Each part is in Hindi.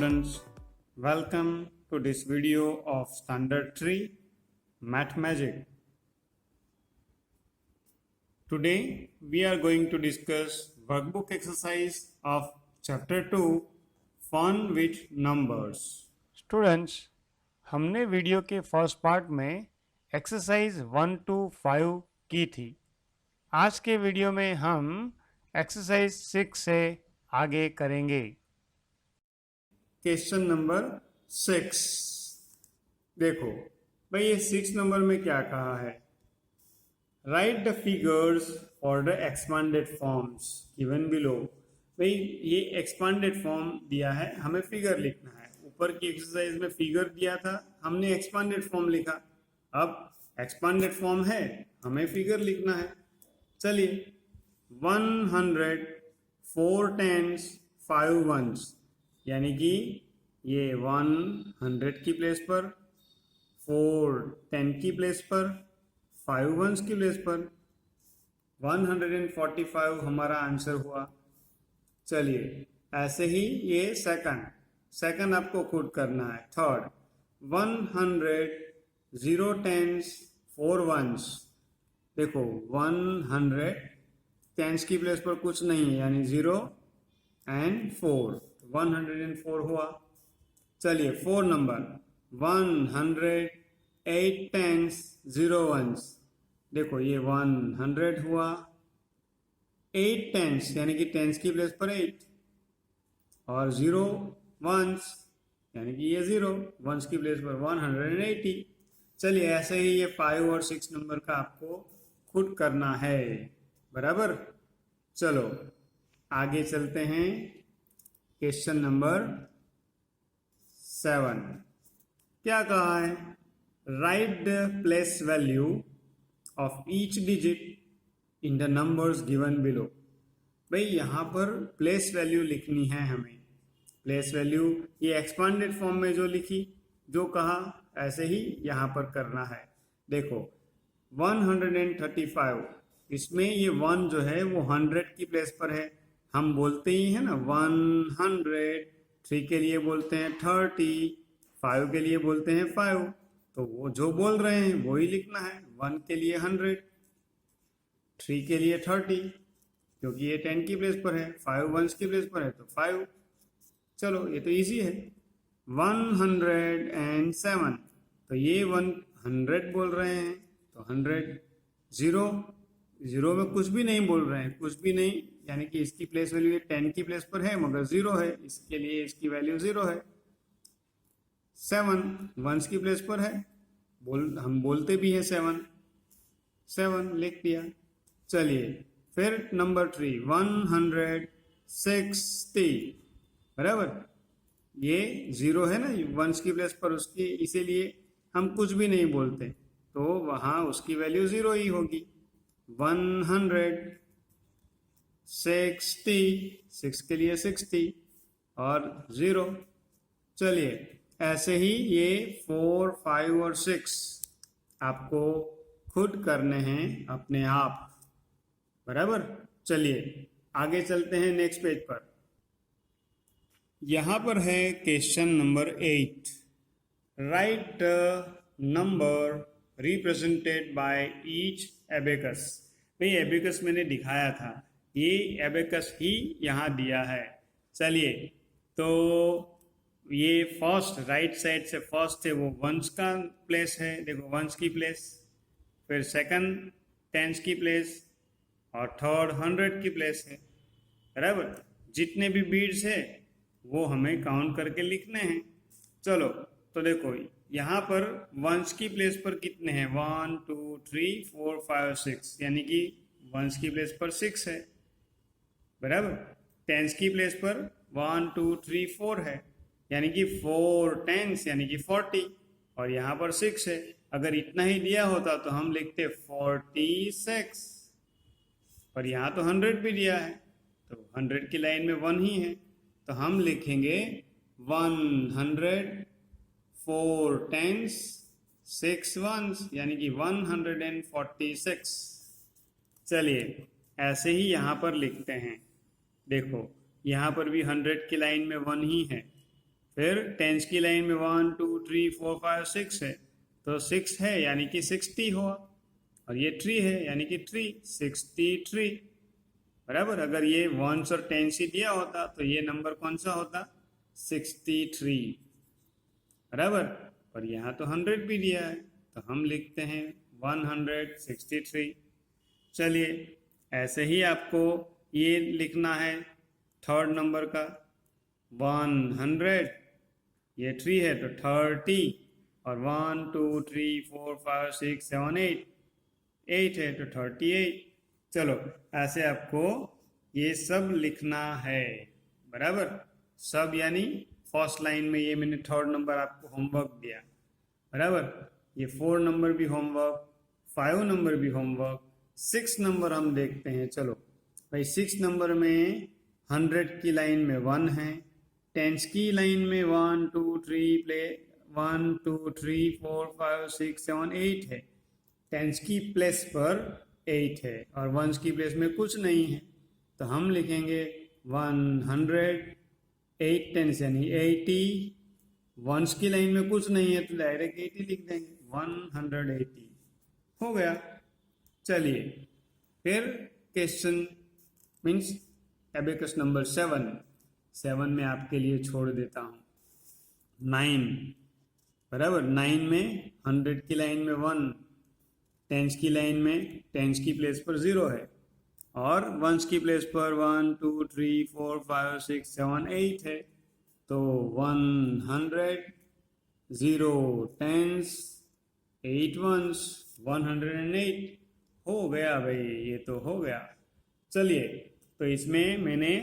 students, welcome to this video of Standard 3 Math Magic. Today we are going to discuss workbook exercise of chapter 2 Fun with Numbers. Students, हमने वीडियो के फर्स्ट पार्ट में एक्सरसाइज 1 to 5 की थी। आज के वीडियो में हम एक्सरसाइज 6 से आगे करेंगे। Question number 6। देखो भाई, ये 6 नंबर में क्या कहा है? Right the figures for the expanded forms given below. भाई ये एक्सपांडेड फॉर्म दिया है, हमें फिगर लिखना है। ऊपर की एक्सरसाइज में फिगर दिया था, हमने एक्सपांडेड फॉर्म लिखा। अब एक्सपांडेड फॉर्म है, हमें फिगर लिखना है। चलिए, 100 4 10s 5 1s, यानी कि ये 100 की प्लेस पर, 4 10 की प्लेस पर, 5 1s की प्लेस पर 145 हमारा आंसर हुआ। चलिए, ऐसे ही ये सेकंड आपको खुद करना है। Third 100 0 10s 4 1s। देखो 100 10s की प्लेस पर कुछ नहीं है, यानी 0 एंड 4, 104 हुआ। चलिए, 4 नंबर 108 10s 0 1s। देखो ये 100 हुआ, 8 10s यानी कि 10s की प्लेस पर 8, और 0 1s यानी कि ये 0 1s की प्लेस पर 180। चलिए, ऐसे ही ये 5 और 6 नंबर का आपको खुद करना है, बराबर। चलो आगे चलते हैं। क्वेश्चन नंबर 7 क्या कहा है? Right the place value of each digit in the numbers given below. भाई यहाँ पर प्लेस वैल्यू लिखनी है हमें। प्लेस वैल्यू ये एक्सपांडेड फॉर्म में जो लिखी, जो कहा, ऐसे ही यहाँ पर करना है। देखो 135, इसमें ये 1 जो है वो 100 की प्लेस पर है। हम बोलते ही है ना 100, 3 के लिए बोलते हैं 30, 5 के लिए बोलते हैं 5। तो वो जो बोल रहे हैं वो ही लिखना है। 1 के लिए 100, 3 के लिए 30, क्योंकि ये 10 की प्लेस पर है, 5 1s की प्लेस पर है तो 5। चलो ये तो इजी है। 107, तो ये 100 बोल रहे हैं तो 100, 0 में कुछ भी नहीं बोल रहे हैं, कुछ भी नहीं, यानी कि इसकी प्लेस वैल्यू 10 की प्लेस पर है मगर 0 है, इसके लिए इसकी वैल्यू 0 है। 7 1s की प्लेस पर है, हम बोलते भी हैं 7 लिख दिया। चलिए, फिर नंबर 3 160, बराबर। ये 0 है ना 1s की प्लेस पर, उसकी इसीलिए हम कुछ भी नहीं बोलते, तो वहाँ उसकी वैल्यू 0 ही होगी। 160, 6 के लिए 60 और 0। चलिए, ऐसे ही ये 4 5 और 6 आपको खुद करने हैं अपने आप, बराबर। चलिए आगे चलते हैं नेक्स्ट पेज पर। यहाँ पर है question number 8। Right number represented by each abacus. भाई एबेकस मैंने दिखाया था, ये एबेकस ही यहाँ दिया है। चलिए, तो ये फर्स्ट राइट साइड से फर्स्ट है वो 1s का प्लेस है, देखो 1s की प्लेस, फिर सेकंड 10s की प्लेस, और थर्ड 100 की प्लेस है, बराबर। जितने भी बीड्स है वो हमें काउंट करके लिखने हैं। चलो, तो देखो यहाँ पर 1s की प्लेस पर कितने हैं? 1 2 3 4 5 6, यानी कि 1s की प्लेस पर 6 है, बराबर। 10s की प्लेस पर 1 2 3 4 है, यानी कि 4 10s यानी कि 40, और यहाँ पर 6 है। अगर इतना ही दिया होता तो हम लिखते 46, पर यहाँ तो 100 भी दिया है, तो 100 की लाइन में 1 ही है, तो हम लिखेंगे 100 4 10s 6 1s, यानी कि 146। चलिए ऐसे ही यहाँ पर लिखते हैं। देखो यहाँ पर भी 100 की लाइन में 1 ही है, फिर टेंस की लाइन में 1 2 3 4 5 6 है, तो 6 है यानी कि 60 हुआ, और ये 3 है यानी कि 3 63। बराबर, अगर ये वंस और टेंस ही दिया होता तो ये नंबर कौन सा होता, 63। बराबर, और यहाँ तो 100 भी दिया है, तो हम लिखते हैं 163। चलिए, ऐसे ही आपको ये लिखना है थर्ड नंबर का 100, ये 3 है तो 30, और 1 2 3 4 5 6 7 8 है तो 38। चलो, ऐसे आपको ये सब लिखना है। बराबर, सब यानी फर्स्ट लाइन में ये मैंने थर्ड नंबर आपको होमवर्क दिया। बराबर, ये 4 नंबर भी होमवर्क, 5 नंबर भी होमवर्क, 6 नंबर हम देखते हैं। चलो भाई, 6 नंबर में 100 की लाइन में 1 है, टेंस की लाइन में 1 2 3 प्ले 1 2 3 4 5 6 7 8 है, टेंस की प्लेस पर 8 है, और वंस की प्लेस में कुछ नहीं है, तो हम लिखेंगे 100, 8 टेंस यानी 80, वंस की लाइन में कुछ नहीं है तो डायरेक्ट 80 लिख देंगे, 180 हो गया। चलिए, फिर क्वेश्चन मीन्स एबेकस नंबर 7 में आपके लिए छोड़ देता हूँ 9। बराबर, 9 में 100 की लाइन में 1, टेंस की लाइन में टेंस की प्लेस पर 0 है, और वंस की प्लेस पर 1 2 3 4 5 6 7 8 है, तो 100, 0 टेंस, 8 वंस, 108 हो गया भाई, ये तो हो गया। चलिए, तो इसमें मैंने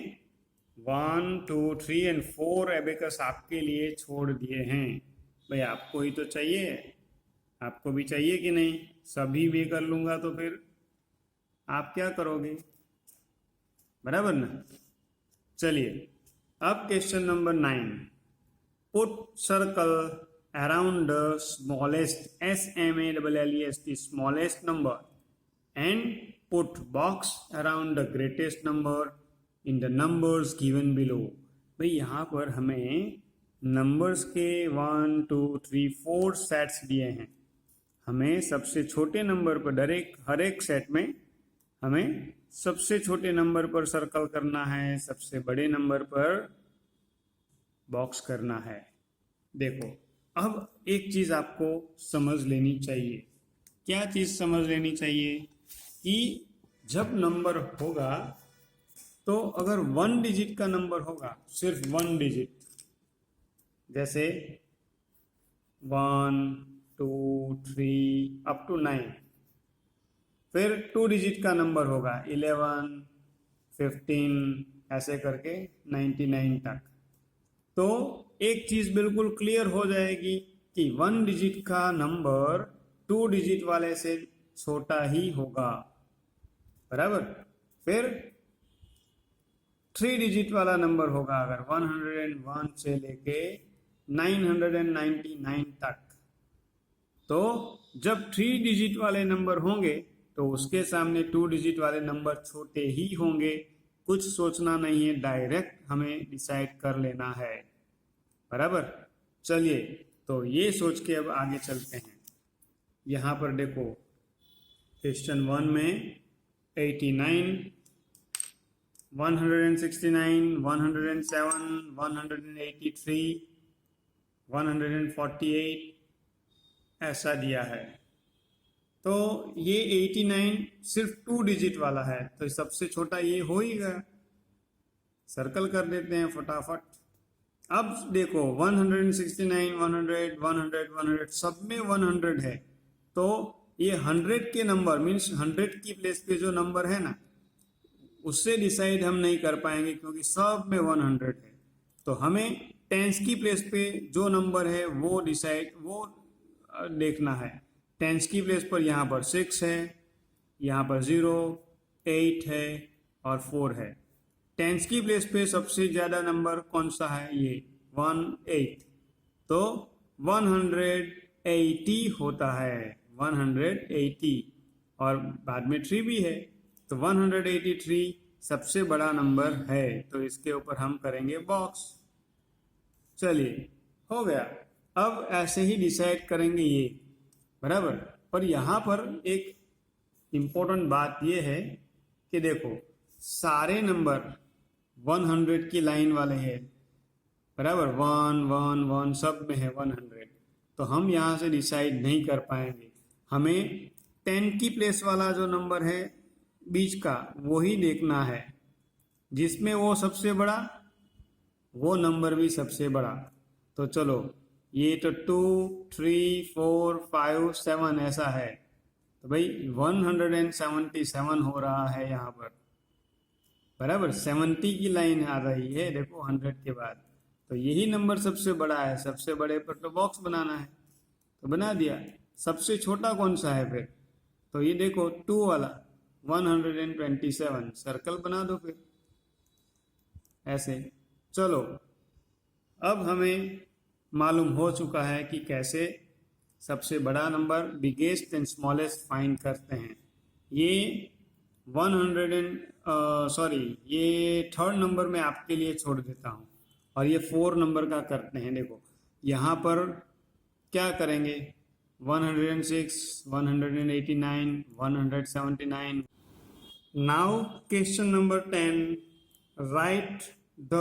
1 2 3 एंड 4 एबेकस आपके लिए छोड़ दिए हैं। भाई, आपको ही तो चाहिए, आपको भी चाहिए कि नहीं? सभी भी कर लूँगा तो फिर आप क्या करोगे? बराबर ना। चलिए, अब question number 9, put circle around the smallest SMALLEST smallest number and put box around the greatest number in the numbers given below. भाई, यहाँ पर हमें नंबर्स के 1 2 3 4 सेट्स दिए हैं। हमें सबसे छोटे नंबर पर हर एक सेट में हमें सबसे छोटे नंबर पर सर्कल करना है, सबसे बड़े नंबर पर बॉक्स करना है। देखो, अब एक चीज़ आपको समझ लेनी चाहिए। क्या चीज़ समझ लेनी चाहिए? कि जब नंबर होगा तो अगर 1 डिजिट का नंबर होगा, सिर्फ 1 डिजिट, जैसे 1 2 3 अप टू 9, फिर 2 डिजिट का नंबर होगा 11 15 ऐसे करके 99 तक, तो एक चीज़ बिल्कुल क्लियर हो जाएगी कि 1 डिजिट का नंबर 2 डिजिट वाले से छोटा ही होगा। बराबर, फिर 3 डिजिट वाला नंबर होगा अगर 101 से लेके 999 तक, तो जब 3 डिजिट वाले नंबर होंगे तो उसके सामने 2 डिजिट वाले नंबर छोटे ही होंगे। कुछ सोचना नहीं है, डायरेक्ट हमें डिसाइड कर लेना है। बराबर, चलिए, तो ये सोच के अब आगे चलते हैं। यहाँ पर देखो, क्वेश्चन 1 में 89, 169, 107, 183, 148 ऐसा दिया है। तो ये 89 सिर्फ 2 डिजिट वाला है, तो सबसे छोटा ये हो ही गया। सर्कल कर देते हैं फटाफट। अब देखो 169, 100, 100, 100 सब में 100 है, तो ये 100 के नंबर मीन्स 100 की प्लेस पे जो नंबर है ना, उससे डिसाइड हम नहीं कर पाएंगे क्योंकि सब में 100 है। तो हमें टेंस की प्लेस पे जो नंबर है वो देखना है। टेंस की प्लेस पर यहाँ पर 6 है, यहाँ पर 0, 8 है और 4 है। टेंस की प्लेस पे सबसे ज़्यादा नंबर कौन सा है? ये 18, तो 180 होता है, 180, और बाद में 3 भी है, तो 183 सबसे बड़ा नंबर है। तो इसके ऊपर हम करेंगे बॉक्स। चलिए हो गया। अब ऐसे ही डिसाइड करेंगे ये, बराबर। पर यहाँ पर एक इम्पोर्टेंट बात ये है कि देखो सारे नंबर 100 की लाइन वाले हैं, बराबर। 1 1 1 सब में है 100, तो हम यहाँ से डिसाइड नहीं कर पाएंगे। हमें 10 की प्लेस वाला जो नंबर है बीच का वही देखना है, जिसमें वो सबसे बड़ा वो नंबर भी सबसे बड़ा। तो चलो ये तो 2 3 4 5 7 ऐसा है, तो भाई 177 हो रहा है यहाँ पर, बराबर। 70 की लाइन आ रही है देखो 100 के बाद, तो यही नंबर सबसे बड़ा है। सबसे बड़े पर तो बॉक्स बनाना है, तो बना दिया। सबसे छोटा कौन सा है फिर, तो ये देखो 2 वाला 127, सर्कल बना दो फिर ऐसे। चलो अब हमें मालूम हो चुका है कि कैसे सबसे बड़ा number biggest and smallest find करते हैं। ये 100 ये थर्ड नंबर में आपके लिए छोड़ देता हूँ, और ये 4 नंबर का करते हैं। देखो यहाँ पर क्या करेंगे, 106 189 179। Now question number 10, right the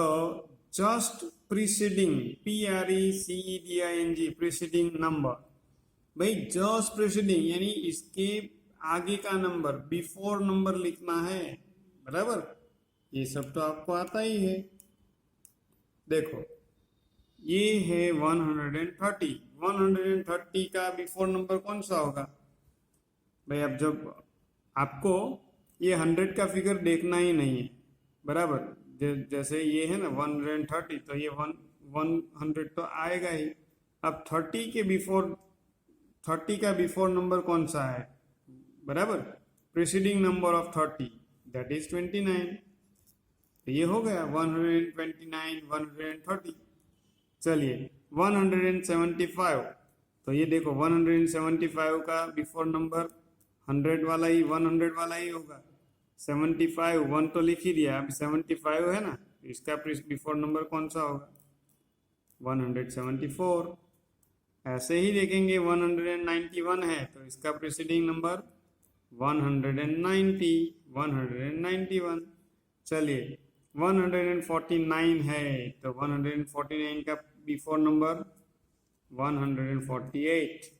just preceding PRECEDING preceding number. भाई जस्ट प्रीसीडिंग यानी इसके आगे का नंबर, बिफोर नंबर लिखना है, बराबर। ये सब तो आपको आता ही है। देखो ये है 130, 130 का बिफोर नंबर कौन सा होगा भाई। अब जब आपको ये 100 का फिगर देखना ही नहीं है, बराबर। जैसे ये है ना 130, तो ये 100 तो आएगा ही। अब 30 के बिफोर, 30 का बिफोर नंबर कौन सा है, बराबर। Preceding number of 30 that is 29, तो ये हो गया 129 130। चलिए 175, तो ये देखो 175 का बिफोर नंबर 100 वाला ही, 100 वाला ही होगा। 75 1 तो लिख ही दिया, अब 75 है ना, इसका बिफोर नंबर कौन सा होगा, 174। ऐसे ही देखेंगे 191 है, तो इसका प्रीसीडिंग नंबर 190 191। चलिए 149 है, तो 149 का बिफोर नंबर 148।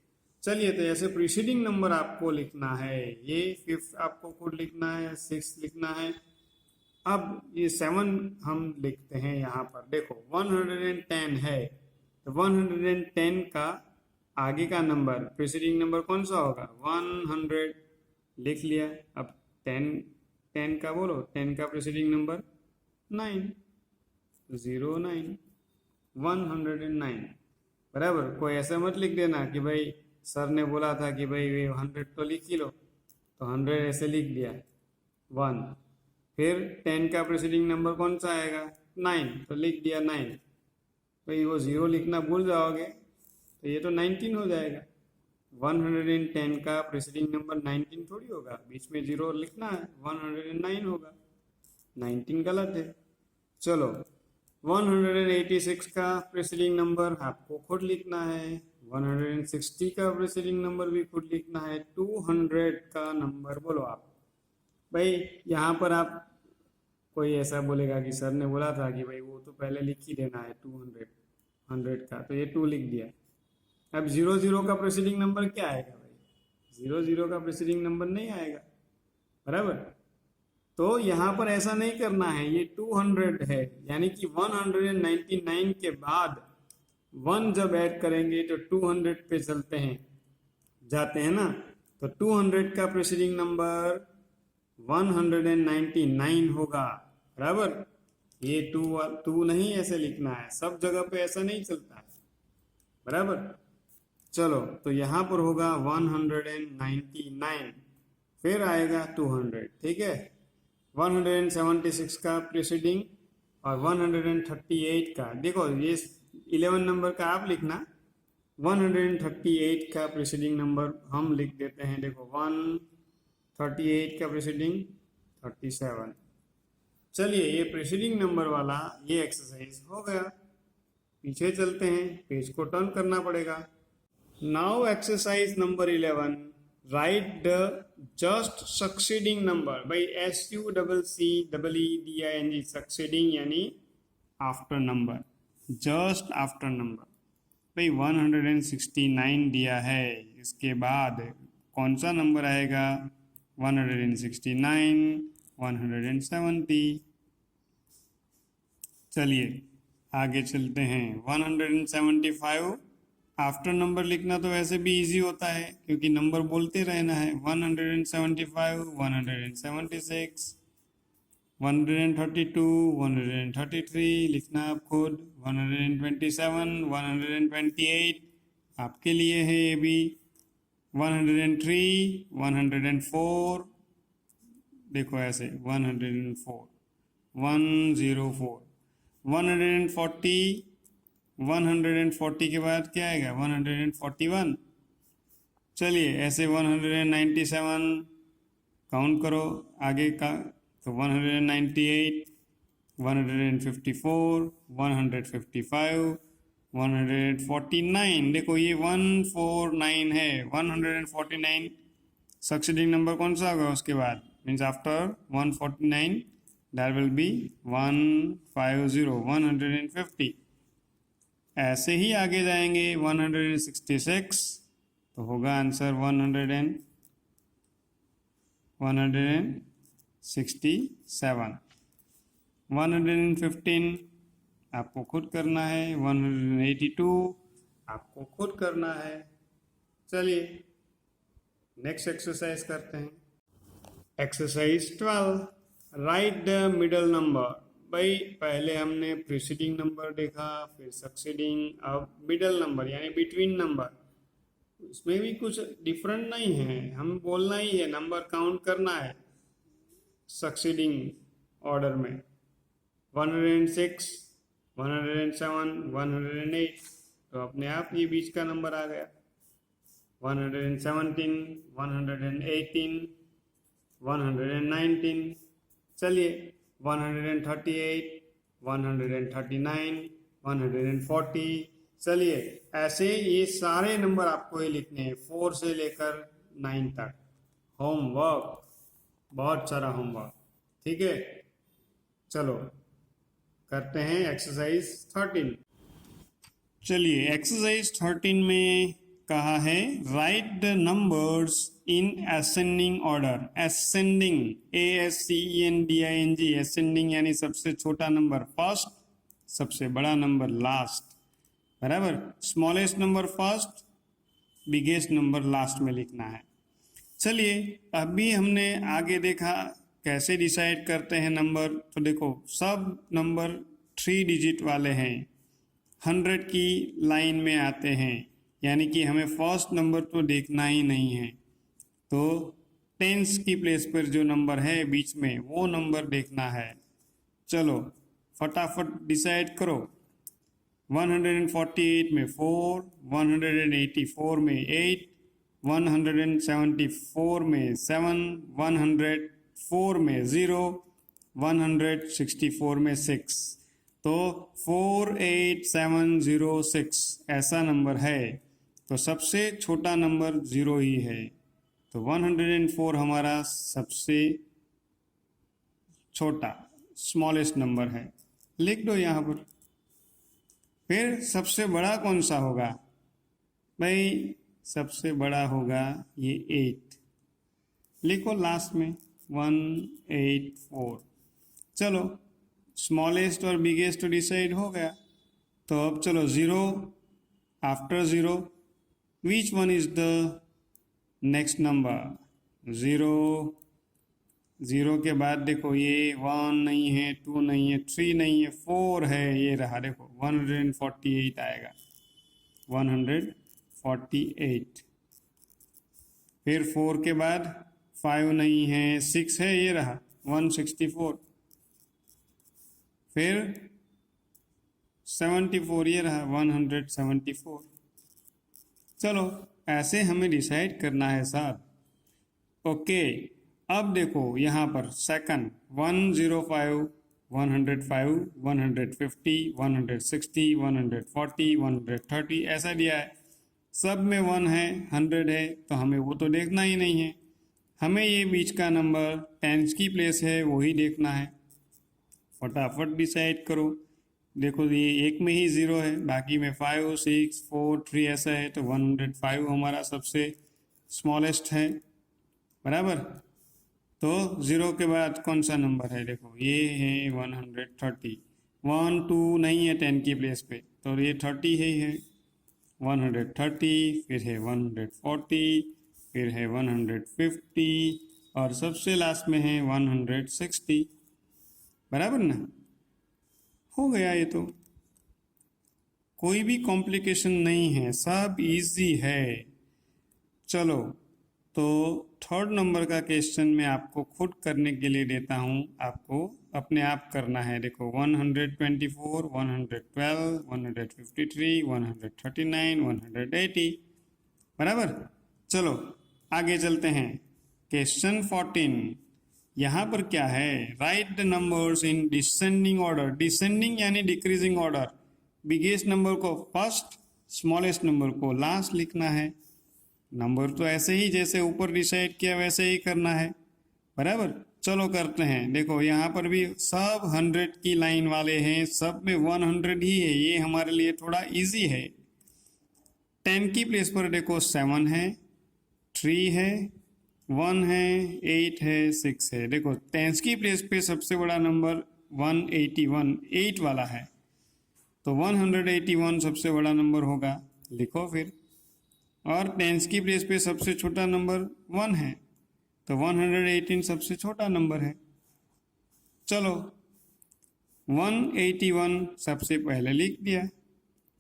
चलिए तो ऐसे प्रीसीडिंग नंबर आपको लिखना है। ये 5th आपको खुद लिखना है, 6th लिखना है। अब ये 7 हम लिखते हैं यहाँ पर। देखो 110 है, तो 110 का आगे का नंबर प्रीसीडिंग नंबर कौन सा होगा, 100 लिख लिया। अब 10 का बोलो, 10 का प्रीसीडिंग नंबर 9, 09 109, बराबर। कोई ऐसा मत लिख देना कि भाई सर ने बोला था कि भाई 100 तो लिख ही लो, तो 100 ऐसे लिख दिया 1। फिर 10 का प्रीसीडिंग नंबर कौन सा आएगा, 9, तो लिख दिया 9। भाई वो 0 लिखना भूल जाओगे तो ये तो 19 हो जाएगा। 110 का प्रीसीडिंग नंबर 19 थोड़ी होगा, बीच में 0 लिखना है, 109 होगा, 19 गलत है। चलो 186 का प्रीसीडिंग नंबर आपको खुद लिखना है, 160 का प्रीसीडिंग नंबर भी खुद लिखना है, 200 का नंबर बोलो आप। भाई यहाँ पर आप, कोई ऐसा बोलेगा कि सर ने बोला था कि भाई वो तो पहले लिख ही देना है 200 100 का, तो ये 2 लिख दिया। अब 00 का प्रीसीडिंग नंबर क्या आएगा भाई, 00 का प्रीसीडिंग नंबर नहीं आएगा, बराबर। तो यहाँ पर ऐसा नहीं करना है, ये 200 है, यानी कि 199 के बाद 1 जब ऐड करेंगे तो 200 पे चलते हैं, जाते हैं ना। तो 200 का प्रीसीडिंग नंबर 199 होगा, बराबर। ये 2 नहीं ऐसे लिखना है, सब जगह पे ऐसा नहीं चलता है, बराबर। चलो तो यहाँ पर होगा 199, फिर आएगा 200, ठीक है। 176 का प्रीसीडिंग और 138 का, देखो ये 11 नंबर का आप लिखना, 138 का प्रीसीडिंग नंबर हम लिख देते हैं। देखो 138 का प्रीसीडिंग 37। चलिए ये प्रीसीडिंग नंबर वाला ये एक्सरसाइज हो गया। पीछे चलते हैं, पेज को टर्न करना पड़ेगा। Now exercise number 11, right the just succeeding number. भाई SUCCEEDING, सक्सीडिंग यानी after number, just after number. भाई 169 दिया है, इसके बाद कौन सा नंबर आएगा? 169, 170। चलिए आगे चलते हैं। 175 आफ्टर नंबर लिखना तो वैसे भी इजी होता है क्योंकि नंबर बोलते रहना है। 175, 176, 132, 133 लिखना आप खुद। 127, 128 आपके लिए है ये भी। 103, 104 देखो ऐसे 104, 104, 140, 140 के बाद क्या आएगा? 141। चलिए ऐसे 197 काउंट करो आगे का, तो 198, 154, 155, 149। देखो ये 149 है, 149 सक्सीडिंग नंबर कौन सा होगा उसके बाद? Means after 149 that will be 150, 150। ऐसे ही आगे जाएंगे 166 तो होगा आंसर 167। 115 आपको खुद करना है, 182 आपको खुद करना है। चलिए नेक्स्ट एक्सरसाइज करते हैं। Exercise 12, right the middle number. भाई पहले हमने प्रीसीडिंग नंबर देखा, फिर सक्सीडिंग, अब मिडल नंबर यानी बिटवीन नंबर। इसमें भी कुछ डिफरेंट नहीं है, हम बोलना ही है, नंबर काउंट करना है सक्सीडिंग ऑर्डर में। 106, 107, 108 तो अपने आप ये बीच का नंबर आ गया। 117, 118, 119। चलिए 138, 139, 140। चलिए ऐसे ये सारे नंबर आपको ही लिखने हैं 4 से लेकर 9 तक। होमवर्क, बहुत सारा होमवर्क, ठीक है। चलो करते हैं एक्सरसाइज 13। चलिए एक्सरसाइज 13 में कहा है right the numbers in ascending order. Ascending, ASCENDING, ascending यानी सबसे छोटा नंबर फर्स्ट, सबसे बड़ा नंबर लास्ट, बराबर। Smallest number first, biggest number last में लिखना है। चलिए अभी हमने आगे देखा कैसे डिसाइड करते हैं नंबर। तो देखो सब नंबर 3 डिजिट वाले हैं, 100 की लाइन में आते हैं, यानी कि हमें फर्स्ट नंबर तो देखना ही नहीं है, तो टेंस की प्लेस पर जो नंबर है बीच में वो नंबर देखना है। चलो फटाफट डिसाइड करो। 148 में 4, 184 में 8, 174 में 7, 104 में 0, 164 में 6। तो 48706 ऐसा नंबर है, तो सबसे छोटा नंबर 0 ही है। तो 104 हमारा सबसे छोटा स्मॉलेस्ट नंबर है, लिख दो यहाँ पर। फिर सबसे बड़ा कौन सा होगा? भाई सबसे बड़ा होगा ये 8, लिखो लास्ट में 184। चलो स्मॉलेस्ट और बिगेस्ट तो डिसाइड हो गया, तो अब चलो 0, after 0 which one is the next number? 0, 0 के बाद देखो ये 1 नहीं है, 2 नहीं है, 3 नहीं है, 4 है, ये रहा देखो 148 आएगा, 148। फिर 4 के बाद 5 नहीं है, 6 है, ये रहा 164। फिर 74, ये रहा 174। चलो ऐसे हमें डिसाइड करना है साहब। ओके अब देखो यहाँ पर सेकंड 105 105, 150, 160, 140, 130 ऐसा दिया है। सब में 1 है, 100 है, तो हमें वो तो देखना ही नहीं है। हमें ये बीच का नंबर टेंस की प्लेस है वही देखना है। फटाफट डिसाइड करो। देखो ये एक में ही 0 है, बाकी में 5, 6, 4, 3 ऐसा है, तो 105 हमारा सबसे स्मॉलेस्ट है, बराबर। तो 0 के बाद कौन सा नंबर है, देखो ये है 130। 1, 2 नहीं है 10 की प्लेस पे, तो ये 30 ही है। 130, फिर है 140, फिर है 150 और सबसे लास्ट में है 160, बराबर ना। हो गया, ये तो कोई भी कॉम्प्लिकेशन नहीं है, सब इजी है। चलो, तो थर्ड नंबर का क्वेश्चन मैं आपको खुद करने के लिए देता हूँ, आपको अपने आप करना है। देखो 124, 112, 153, 139, 180, बराबर। चलो आगे चलते हैं। क्वेश्चन 14, यहाँ पर क्या है, right the numbers in descending order. Descending यानी डिक्रीजिंग ऑर्डर, बिगेस्ट नंबर को फर्स्ट, स्मॉलेस्ट नंबर को लास्ट लिखना है। नंबर तो ऐसे ही जैसे ऊपर डिसाइड किया वैसे ही करना है, बराबर। चलो करते हैं। देखो यहाँ पर भी सब 100 की लाइन वाले हैं, सब में 100 ही है, ये हमारे लिए थोड़ा इजी है। 10 की प्लेस पर देखो 7 है, 3 है, 1 है, 8 है, 6 है। देखो 10 की प्लेस पे सबसे बड़ा नंबर 181, 8 वाला है, तो 181 सबसे बड़ा नंबर होगा, लिखो फिर। और 10 की प्लेस पे सबसे छोटा नंबर 1 है, तो 118 सबसे छोटा नंबर है। चलो 181 सबसे पहले लिख दिया।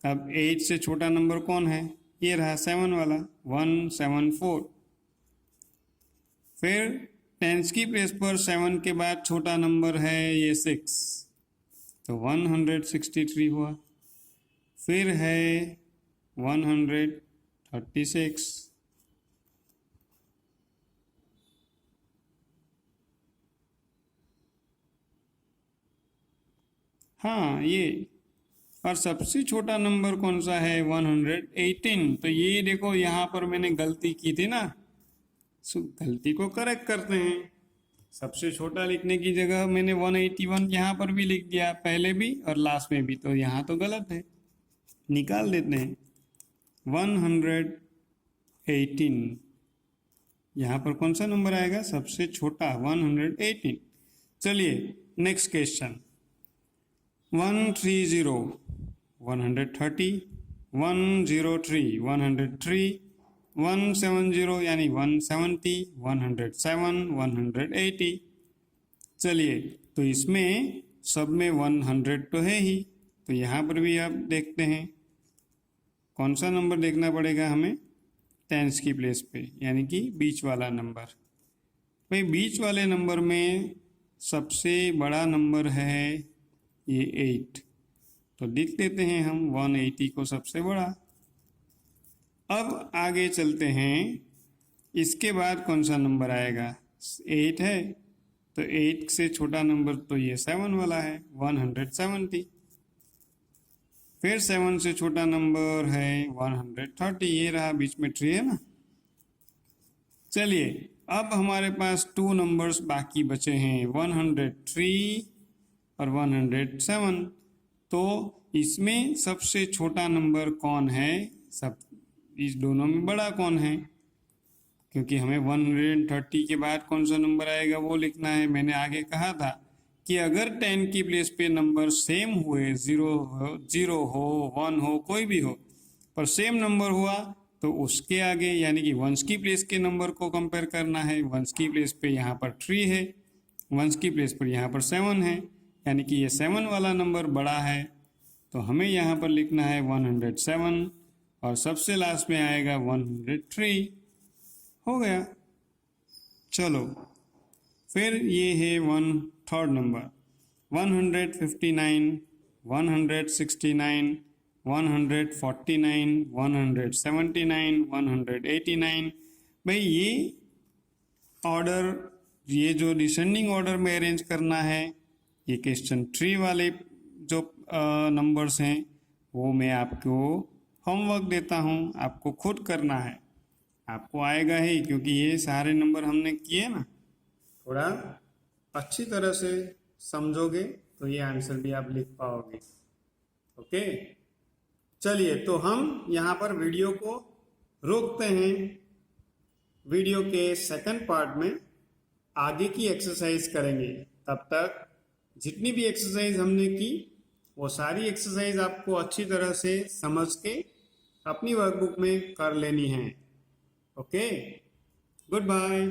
अब 8 से छोटा नंबर कौन है, ये रहा 7 वाला, 174। फिर 10 की प्लेस पर 7 के बाद छोटा नंबर है ये 6, तो 163 हुआ। फिर है 136, हाँ ये। और सबसे छोटा नंबर कौन सा है, 118। तो ये देखो यहाँ पर मैंने गलती की थी ना, सो गलती को करेक्ट करते हैं। सबसे छोटा लिखने की जगह मैंने 181 यहाँ पर भी लिख दिया, पहले भी और लास्ट में भी, तो यहाँ तो गलत है, निकाल देते हैं। 118, यहाँ पर कौन सा नंबर आएगा, सबसे छोटा 118। चलिए नेक्स्ट क्वेश्चन। 130, 130, 103, 103, 170 यानी 170, 107, 180। चलिए, तो इसमें सब में 100 तो है ही, तो यहाँ पर भी आप देखते हैं कौन सा नंबर देखना पड़ेगा हमें, 10 की प्लेस पे, यानी कि बीच वाला नंबर। भाई बीच वाले नंबर में सबसे बड़ा नंबर है ये 8, तो लिख देते हैं हम 180 को सबसे बड़ा। अब आगे चलते हैं, इसके बाद कौन सा नंबर आएगा, 8 है, तो 8 से छोटा नंबर तो ये 7 वाला है, 170। फिर 7 से छोटा नंबर है 130, ये रहा बीच में 3 है ना। चलिए अब हमारे पास 2 नंबर्स बाकी बचे हैं, 103 और 107। तो इसमें सबसे छोटा नंबर कौन है, सब इस दोनों में बड़ा कौन है, क्योंकि हमें 130 के बाद कौन सा नंबर आएगा वो लिखना है। मैंने आगे कहा था कि अगर 10 की प्लेस पे नंबर सेम हुए, 0 हो 1 हो कोई भी हो, पर सेम नंबर हुआ तो उसके आगे यानी कि 1 की प्लेस के नंबर को कंपेयर करना है। 1 की प्लेस पे यहाँ पर 3 है, 1 की प्लेस पर यहाँ पर 7 है, यानी कि ये 7 वाला नंबर बड़ा है, तो हमें यहाँ पर लिखना है 107 और सबसे लास्ट में आएगा 103। हो गया। चलो फिर ये है थर्ड नंबर 159, 169, 149, 179, 189। भाई ये ऑर्डर, ये जो डिसेंडिंग ऑर्डर में अरेंज करना है, ये क्वेश्चन 3 वाले जो नंबर्स हैं वो मैं आपको होमवर्क देता हूँ, आपको खुद करना है। आपको आएगा ही, क्योंकि ये सारे नंबर हमने किए ना। थोड़ा अच्छी तरह से समझोगे तो ये आंसर भी आप लिख पाओगे। ओके, चलिए तो हम यहाँ पर वीडियो को रोकते हैं। वीडियो के सेकंड पार्ट में आगे की एक्सरसाइज करेंगे। तब तक जितनी भी एक्सरसाइज हमने की वो सारी एक्सरसाइज आपको अच्छी तरह से समझ के अपनी वर्कबुक में कर लेनी है। Okay, good bye.